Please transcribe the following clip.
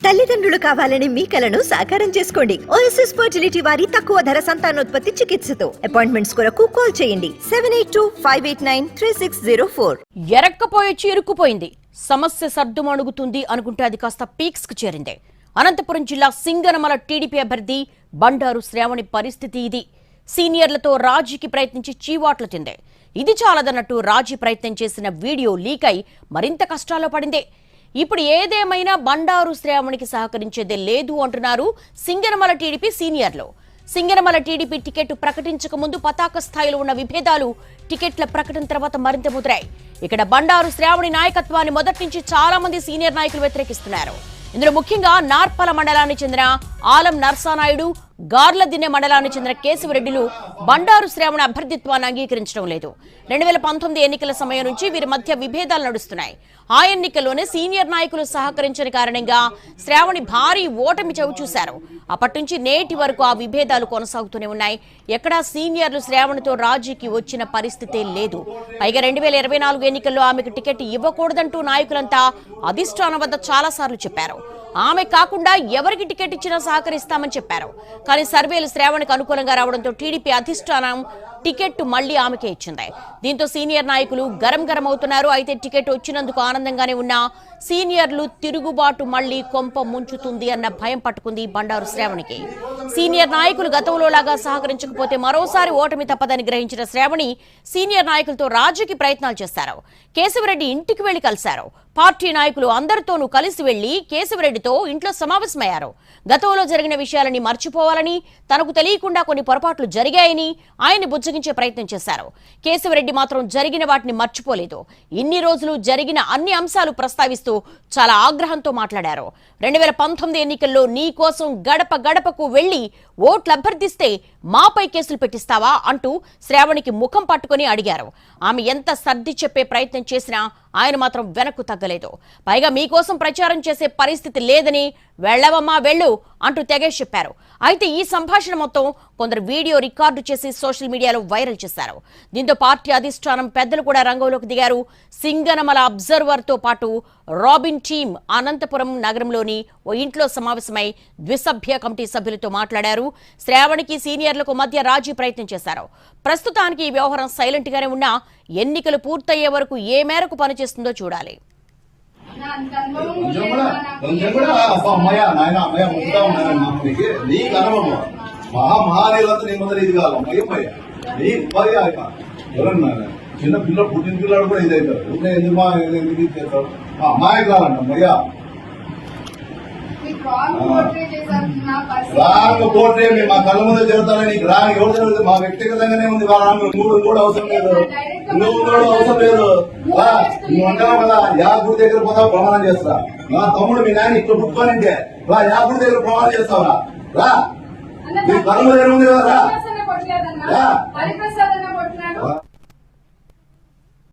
తల్లిదండ్రులు కావాలని మీ కలను సాకారం చేసుకోండి. ఓఎస్ఎస్ ఫర్టిలిటీ వారి తక్కువ ధర సంతానోత్పత్తి చికిత్సతో అపాయింట్మెంట్స్ కొరకు కాల్ చేయండి 7825893604. ఎరక్కపోయొచ్చి ఇరుక్కుపోయింది. సమస్య సర్దుమణుగుతుంది అనుకుంటే అది కాస్త పీక్స్ కు చేరింది. అనంతపురం జిల్లా సింగనమల టీడీపీ అభ్యర్థి బండారు శ్రావణి పరిస్థితి ఇది. సీనియర్లతో రాజీకి ప్రయత్నించి చీవాట్లు తిందే. ఇది చాలదన్నట్టు రాజీ ప్రయత్నం చేసిన వీడియో లీక్ అయి మరింత కష్టాల్లో పడింది. ఇప్పుడు ఏదేమైనా బండారు శ్రావణికి సహకరించేదే లేదు అంటున్నారు సింగనమల టీడీపీ సీనియర్లు. సింగనమల టీడీపీ టికెట్ ప్రకటించక ముందు పతాక స్థాయిలో ఉన్న విభేదాలు టికెట్ల ప్రకటన తర్వాత మరింత ముదిరాయి. ఇక్కడ బండారు శ్రావణి నాయకత్వాన్ని మొదటి నుంచి చాలా మంది సీనియర్ నాయకులు వ్యతిరేకిస్తున్నారు. ఇందులో ముఖ్యంగా నార్పల మండలానికి చెందిన ఆలం నర్సానాయుడు, గార్లదిన్నె మండలానికి చెందిన కేశవరెడ్డిలు బండారు శ్రావణి అభ్యర్థిత్వాన్ని అంగీకరించడం లేదు. 2019 ఎన్నికల సమయం నుంచి వీరి మధ్య విభేదాలు నడుస్తున్నాయి. ఆ ఎన్నికల్లోనే సీనియర్ నాయకులు సహకరించని కారణంగా శ్రావణి భారీ ఓటమి చవిచూశారు. అప్పటి నుంచి నేటి వరకు ఆ విభేదాలు కొనసాగుతూనే ఉన్నాయి. ఎక్కడా సీనియర్లు శ్రావణితో రాజీకి వచ్చిన పరిస్థితే లేదు. పైగా 2024 ఎన్నికల్లో ఆమెకు టికెట్ ఇవ్వకూడదంటూ నాయకులంతా అధిష్టానం వద్ద చాలాసార్లు చెప్పారు. ఆమె కాకుండా ఎవరికి టికెట్ ఇచ్చినా సహకరిస్తామని చెప్పారు. కానీ సర్వేలు శ్రావణికి అనుకూలంగా రావడంతో టీడీపీ అధిష్టానం టికెట్ మళ్లీ ఆమెకే ఇచ్చింది. దీంతో సీనియర్ నాయకులు గరం అవుతున్నారు. అయితే టికెట్ వచ్చినందుకు ఆనందంగానే ఉన్న సీనియర్లు తిరుగుబాటు మళ్లీ కొంప ముంచుతుంది అన్న భయం పట్టుకుంది బండారు శ్రావణికి. సీనియర్ నాయకులు గతంలో లాగా సహకరించకపోతే మరోసారి ఓటమి తప్పదని గ్రహించిన శ్రావణి సీనియర్ నాయకులతో రాజీకి ప్రయత్నాలు చేశారు. కేశవరెడ్డి ఇంటికి వెళ్లి కలిశారు. పార్టీ నాయకులు అందరితోనూ కలిసి వెళ్లి కేశవరెడ్డితో ఇంట్లో సమావేశమయ్యారు. గతంలో జరిగిన విషయాలని మర్చిపోవాలని, తనకు తెలియకుండా కొన్ని పొరపాట్లు జరిగాయని ఆయన బుజ్జగించే ప్రయత్నం చేశారు. కేశవరెడ్డి మాత్రం జరిగిన వాటిని మర్చిపోలేదు. ఇన్ని రోజులు జరిగిన అన్ని అంశాలు ప్రస్తావిస్తూ చాలా ఆగ్రహంతో మాట్లాడారు. 2019 ఎన్నికల్లో నీ కోసం గడప గడపకు వెళ్లి ఓట్లు అభ్యర్థిస్తే మాపై కేసులు పెట్టిస్తావా అంటూ శ్రావణికి ముఖం పట్టుకుని అడిగారు. ఆమె ఎంత సర్ది చెప్పే ప్రయత్నం చేసినా ఆయన మాత్రం వెనక్కు తగ్గలేదు. పైగా మీకోసం ప్రచారం చేసే పరిస్థితి లేదని వెళ్లవమ్మా వెళ్ళు అంటూ తెగేసి చెప్పారు. అయితే ఈ సంభాషణ మొత్తం కొందరు వీడియో రికార్డు చేసి సోషల్ మీడియాలో వైరల్ చేశారు. దీంతో పార్టీ అధిష్టానం పెద్దలు కూడా రంగంలోకి దిగారు. సింగనమల అబ్జర్వర్ తో పాటు రాబిన్ టీం అనంతపురం నగరంలోని ఓ ఇంట్లో సమావేశమై ద్విసభ్య కమిటీ సభ్యులతో మాట్లాడారు. శ్రావణికి సీనియర్లకు మధ్య రాజీ ప్రయత్నం చేశారు. ప్రస్తుతానికి ఈ వ్యవహారం సైలెంట్ గానే ఉన్నా ఎన్నికలు పూర్తయ్యే వరకు ఏ మేరకు పనిచేస్తుందో చూడాలి. చిన్న పిల్లలు పుట్టిన పిల్లలు కూడా ఇదవుతారు. ఎందుకు అమ్మాయి కావాలంట అమ్మయ్యా రాంగ్ పోట్రే మా కళ్ళ ముందు జరుగుతారని నీకు రాంగ్ ఎవరు జరుగుతుంది? మా వ్యక్తిగతంగానే ఉంది. మూడు అవసరం లేదు, నువ్వు అవసరం లేదు. నువ్వు అంటావు కదా యా గుడి దగ్గర పోతావు ప్రమాణం చేస్తా. నా తమ్ముడు మీ నాయన ఇక్కడ పుట్టుకోనంటే రా యా గుడి దగ్గర ప్రమాణం చేస్తావురా. రా నీ కళ్ళ ముందు ఉంది కదా రా.